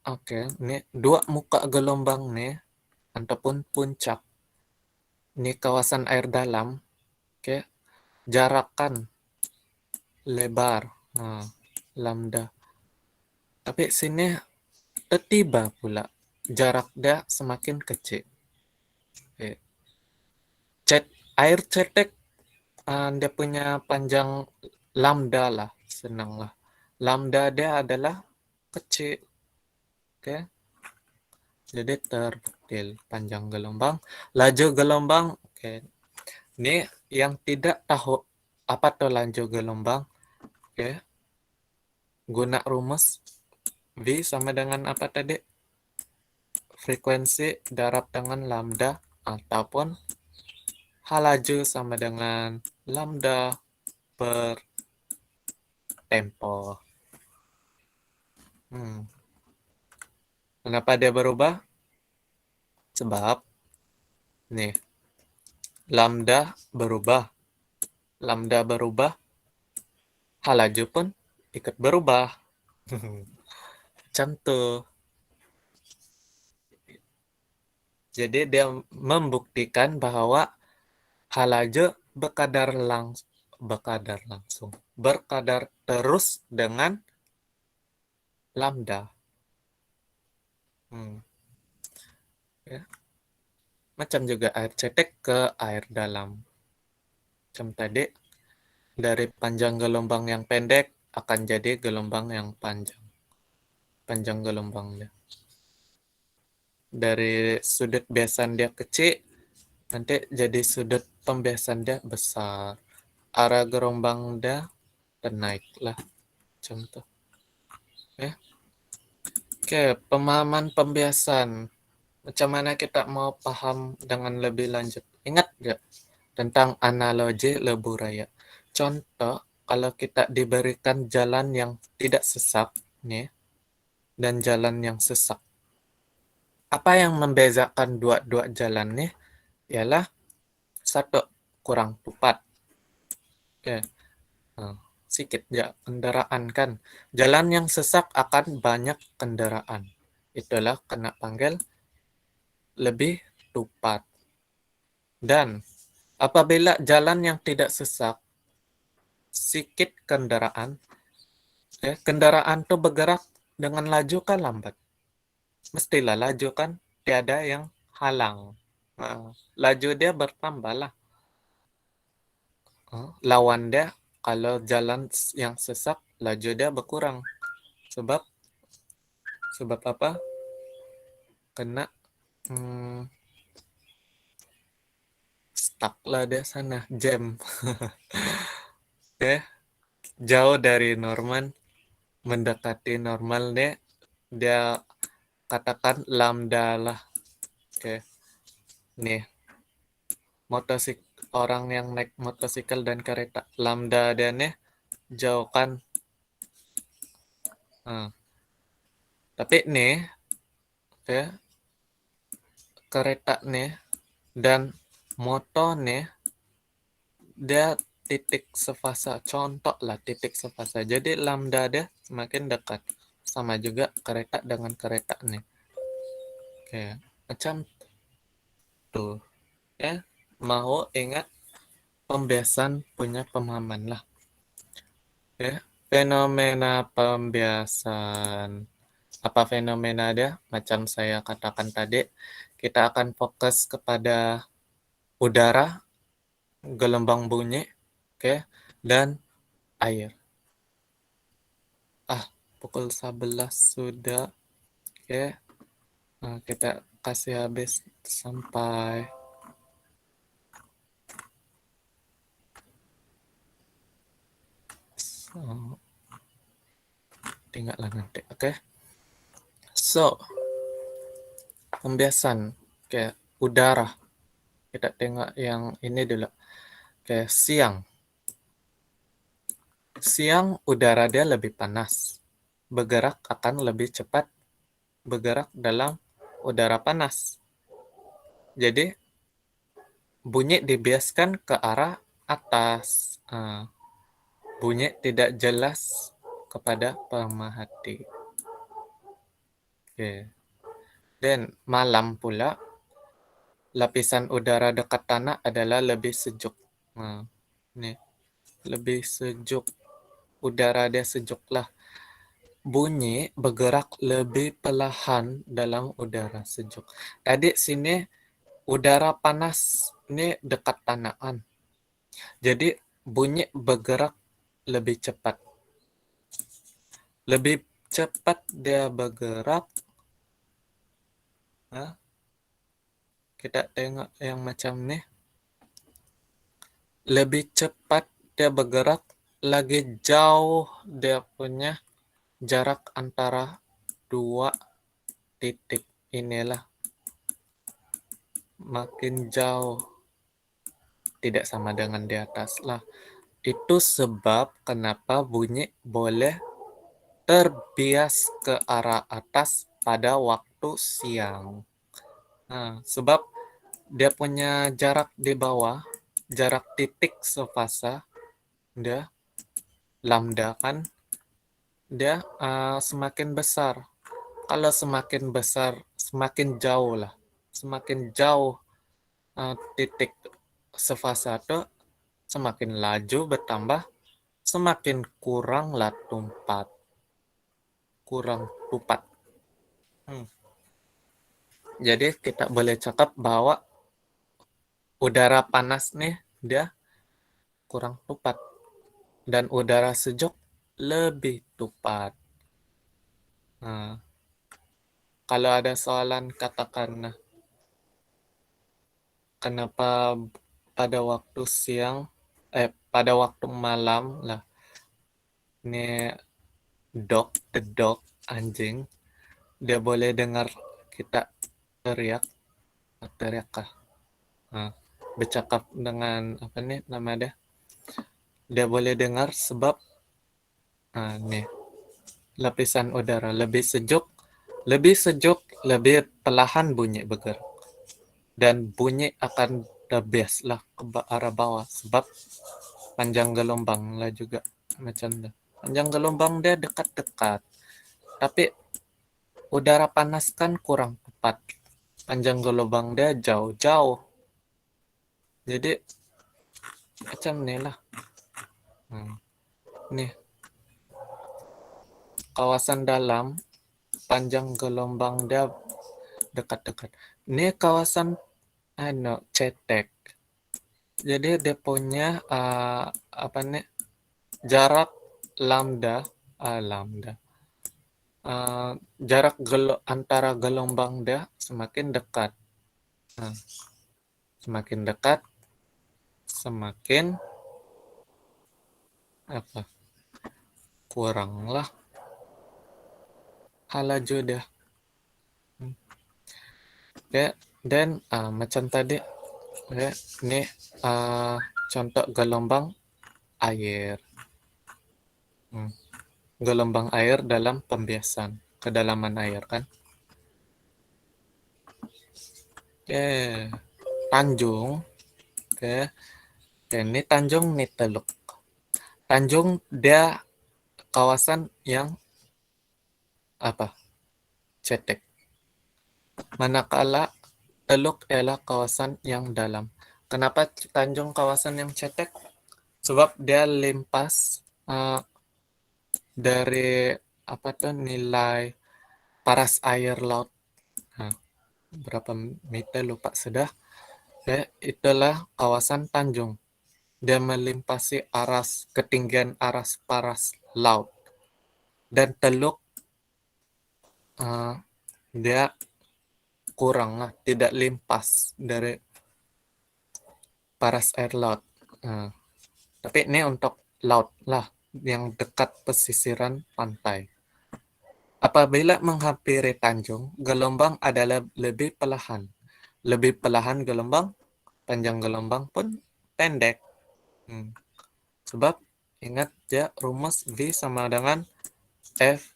Oke, ini dua muka gelombang nih ataupun puncak. Ini kawasan air dalam. Oke, jarak kan lebar. Nah, lambda. Tapi sini tiba pula jarak dia semakin kecil. Oke. Air cetek dia punya panjang lambda lah, senang lah. Lambda dia adalah kecil. Oke. Jadi terbukti panjang gelombang, laju gelombang. Oke. Ini yang tidak tahu apa tuh laju gelombang. Oke. Guna rumus V sama dengan apa tadi? Frekuensi darab dengan lambda ataupun H laju sama dengan lambda per tempo. Kenapa dia berubah? Sebab nih lambda berubah. Lambda berubah, H laju pun ikut berubah. Macam tuh. Jadi dia membuktikan bahwa H laju berkadar terus dengan lambda. Ya. Macam juga air cetek ke air dalam. Macam tadi, dari panjang gelombang yang pendek akan jadi gelombang yang panjang. Panjang gelombangnya. Dari sudut biasan dia kecil, nanti jadi sudut pembiasan dia besar. Arah gelombang dia ternaik lah contoh. Oke, pemahaman pembiasan. Macam mana kita mau paham dengan lebih lanjut? Ingat nggak tentang analogi lembu raya? Contoh, kalau kita diberikan jalan yang tidak sesak nih dan jalan yang sesak. Apa yang membedakan dua-dua jalan nih? Ialah satu, kurang tepat. Oke. Nah, sedikit ya kendaraan kan. Jalan yang sesak akan banyak kendaraan. Itulah kena panggil lebih tepat. Dan apabila jalan yang tidak sesak, sedikit kendaraan, kendaraan tuh bergerak dengan laju kan lambat. Mestilah laju kan, tiada yang halang. Nah, laju dia bertambah lah. Lawan dia, kalau jalan yang sesak, laju dia berkurang. Sebab apa? Kena stuck lah dia sana, jam. Oke, jauh dari normal, mendekati normal dia katakan lambda lah. Oke, nih orang yang naik motosikal dan kereta, lambda dia nih jauh kan. Tapi nih, oke, kereta nih dan motor nih dia titik sefasa, contoh lah titik sefasa. Jadi lambda dia semakin dekat. Sama juga kereta dengan kereta nih. Oke, macam tuh. Ya, mau ingat pembiasan punya pemahaman lah. Ya, fenomena pembiasan. Apa fenomena dia? Macam saya katakan tadi, kita akan fokus kepada udara, gelombang bunyi, oke, dan air. Pukul 11 sudah. Oke. Nah, kita kasih habis sampai tinggallah nanti. Oke. So, pembiasan. Oke, udara. Kita tengok yang ini dulu. Oke, siang. Siang udara dia lebih panas. Bergerak akan lebih cepat bergerak dalam udara panas. Jadi bunyi dibiaskan ke arah atas. Bunyi tidak jelas kepada pemerhati. Oke. Dan malam pula lapisan udara dekat tanah adalah lebih sejuk. Nih, lebih sejuk. Udara dia sejuk lah. Bunyi bergerak lebih perlahan dalam udara sejuk. Tadi sini udara panas ini dekat tanah kan. Jadi bunyi bergerak lebih cepat. Lebih cepat dia bergerak. Kita tengok yang macam nih. Lebih cepat dia bergerak, lagi jauh dia punya jarak antara dua titik inilah. Makin jauh tidak sama dengan di atas lah. Itu sebab kenapa bunyi boleh terbias ke arah atas pada waktu siang. Sebab dia punya jarak di bawah, jarak titik sefasa, dia lambda kan, dia semakin besar. Kalau semakin besar, semakin jauh lah. Semakin jauh titik sefasa itu, semakin laju bertambah, semakin kurang lah tempat. Kurang tepat. Jadi kita boleh cakap bahwa udara panas nih dia kurang tepat dan udara sejuk lebih tepat. Kalau ada soalan katakan kenapa pada waktu siang pada waktu malam lah Nih the dog, anjing, dia boleh dengar kita teriak, teriak kah? Nah, bercakap dengan apa nih nama dia boleh dengar sebab nih lapisan udara lebih sejuk, lebih perlahan bunyi bergerak, dan bunyi akan lebih lah ke arah bawah sebab panjang gelombang lah juga macam dah. Panjang gelombang dia dekat-dekat, tapi udara panas kan kurang tepat. Panjang gelombang dia jauh-jauh. Jadi macam nih lah. Nih kawasan dalam, panjang gelombang dia dekat-dekat. Ini kawasan cetek. Jadi dia punya apa nih jarak lambda lambda jarak antara gelombang dia semakin dekat. Nah, semakin dekat semakin apa kurang lah halaju dia. Ya, dan macam tadi ya, ini contoh gelombang air. Gelombang air dalam pembiasan, kedalaman air kan. Oke, Tanjung. Oke, ini Tanjung nih Teluk. Tanjung dia kawasan yang apa? Cetek. Manakala Teluk ialah kawasan yang dalam. Kenapa Tanjung kawasan yang cetek? Sebab dia limpas dari apa tuh nilai paras air laut. Nah, berapa meter lupa sudah. Ya, itulah kawasan Tanjung. Dia melimpasi ketinggian aras paras laut. Dan Teluk dia kurang lah, tidak limpas dari paras air laut. Tapi ini untuk laut lah, yang dekat pesisiran pantai. Apabila menghampiri Tanjung, gelombang adalah lebih perlahan. Lebih perlahan gelombang, panjang gelombang pun pendek. Sebab ingat ya rumus V sama dengan F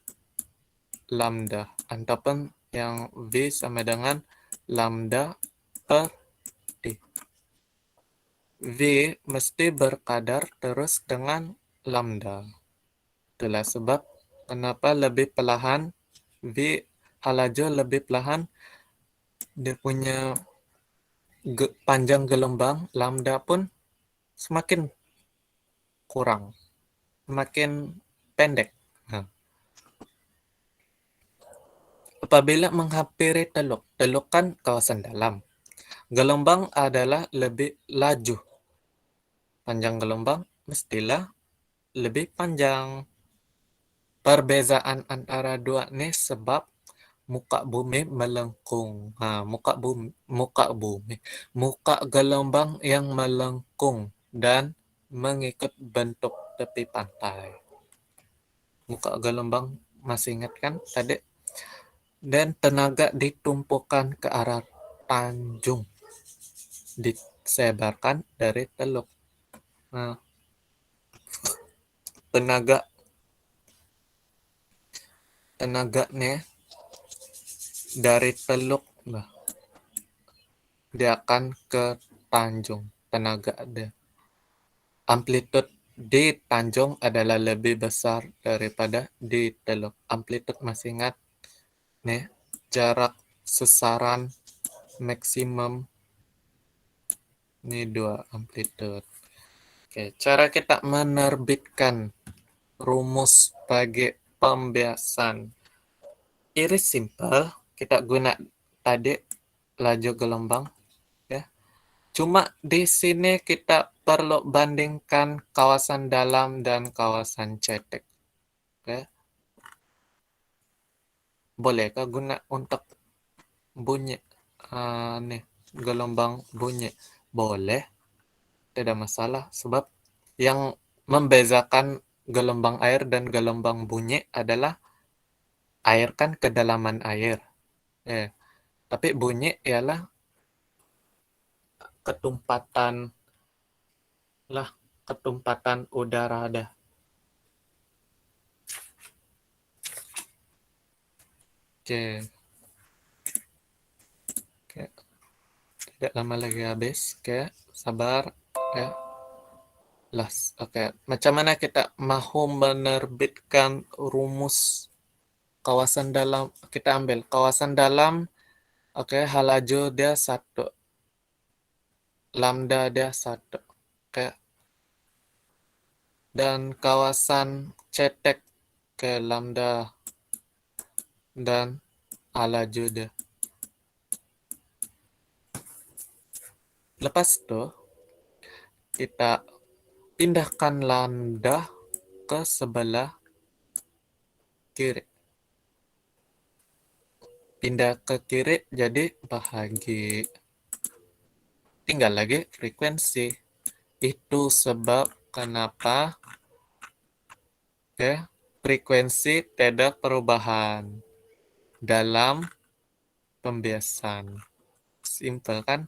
lambda, ataupun yang V sama dengan lambda per T. V mesti berkadar terus dengan lambda. Itulah sebab kenapa lebih perlahan V halaju lebih perlahan, dia punya panjang gelombang lambda pun semakin kurang, semakin pendek. Apabila menghampiri teluk kan kawasan dalam. Gelombang adalah lebih laju. Panjang gelombang mestilah lebih panjang. Perbezaan antara dua ini sebab muka bumi melengkung. Muka gelombang yang melengkung dan mengikut bentuk tepi pantai. Muka gelombang masih ingat kan tadi? Dan tenaga ditumpukan ke arah Tanjung, disebarkan dari teluk. Tenaganya dari teluk dia akan ke Tanjung. Tenaga dia, amplitude di Tanjung adalah lebih besar daripada di teluk. Amplitude masih ingat nih, jarak sasaran maksimum ini 2 amplitude. Oke, cara kita menerbitkan rumus bagi pembiasan iris simple, kita guna tadi laju gelombang ya. Cuma di sini kita perlu bandingkan kawasan dalam dan kawasan cetek. Oke. Bolehkah guna untuk bunyi nih gelombang bunyi? Boleh, tidak masalah sebab yang membezakan gelombang air dan gelombang bunyi adalah air kan kedalaman air. Eh, tapi bunyi ialah ketumpatan lah, ketumpatan udara dah. Oke, oke. Tidak lama lagi habis. Oke, sabar. Oke, last. Oke, macam mana kita mau menerbitkan rumus kawasan dalam? Kita ambil kawasan dalam. Oke, halaju dia satu, lambda dia satu. Oke, dan kawasan cetek ke lambda dan halaju dia. Lepas itu kita pindahkan lambda ke sebelah kiri. Pindah ke kiri jadi bahagi. Tinggal lagi frekuensi. Itu sebab kenapa frekuensi tidak perubahan dalam pembiasan. Simple kan?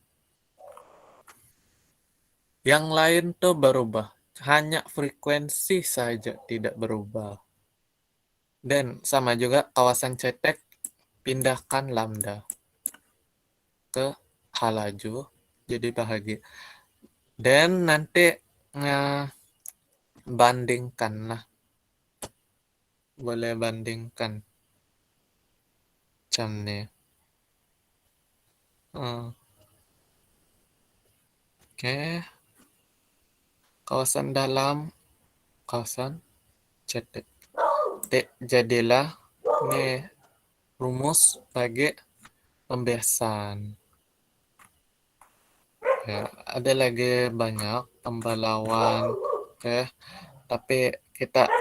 Yang lain tuh berubah. Hanya frekuensi saja tidak berubah. Dan sama juga kawasan cetek, pindahkan lambda ke halaju jadi bahagi. Dan nanti bandingkan lah. Boleh bandingkan. Macam ni. Oke. Kawasan dalam, kawasan cetek. Jadilah ni rumus bagi pembiasan. Ya, ada lagi banyak pembalauan. Oke. Tapi kita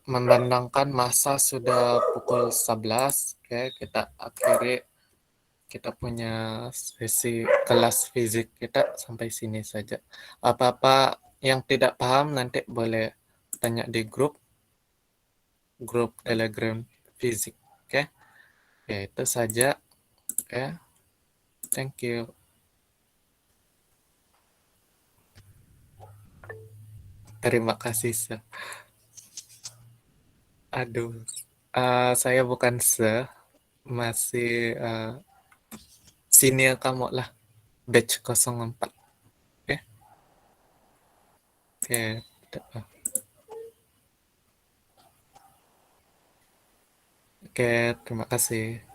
memandangkan masa sudah pukul 11. Oke, kita akhiri kita punya sesi kelas fisik kita sampai sini saja. Apa-apa yang tidak paham nanti boleh tanya di grup Telegram fisik. Oke. Ya, itu saja. Oke. Thank you. Terima kasih, Sir. Aduh. Saya bukan masih senior kamu lah. Batch 04. Oke. Oke. Oke, terima kasih.